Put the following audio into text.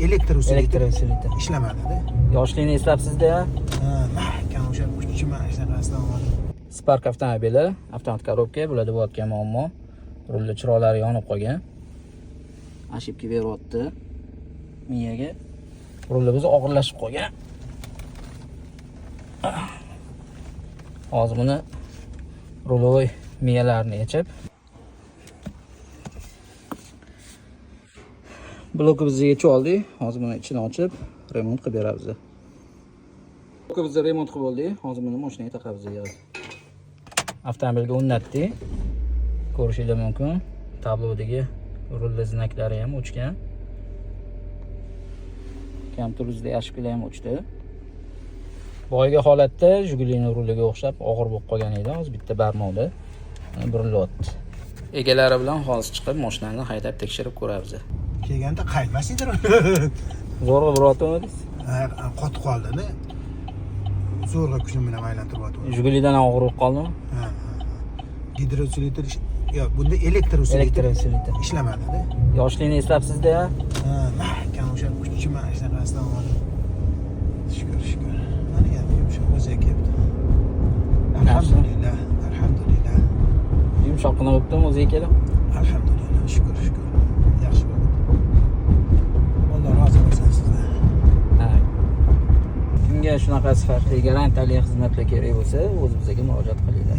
elektr Elektr usulida usulida. ishlamadi-da. Yoshlikni eslabsiz-da. Mahkam o'sha kuchma ishlashdan oldi. Spark avtomobili, avtomat korobka, bularda bo'layotgan muammo. Rulli chiroqlari yonib qolgan. Ashibki beryapti. Miyaga. Rulimiz og'irlashib qolgan. Hozir buni rulovoy miyalarini yechib blokimizni yechib oldik. Hozir buni ichini ochib remont qilib beramiz. Blokimizni remont qilib oldik. Hozir buni mashinaga taqamiz. Avtomobilga o'rnatdik. Ko'rishingiz mumkin. Tablodagi rul znaklari ham o'chgan. Kamturuzda ashkila ham o'chdi. Boyagi holatda Jigulining ruliga o'xshab og'ir bo'lib qolgan edi. Hozir bitta barmoqda burilyapti. Egalari bilan hozir chiqib mashinani haydab tekshirib ko'ramiz. Kelganda qaytmas edi. Zo'rg'a buryaptimiz? Qotib qoldi-da. Zo'rg'a kuchim bilan aylantiryapti. Jigulidan og'irib qoldimi? Ha. Gidrosilitr yo'q, bunda elektr Elektr usulida. ishlamadi-da. Yoshlikni eslabsiz-da. Mahkam o'sha kuchma ishlashdan oldi. Shukr. Mana gapim shu o'ziga keldi. Alhamdulillah. Yumshoqqina bo'libdimi o'ziga kelib? Alhamdulillah. Shukr. Yaxshi bo'ldi. Alloh rozi bo'lsin sizdan. Ha. Kimga shunaqa sifatli garantiyali xizmatlar kerak bo'lsa, o'zimizga murojaat qilinglar.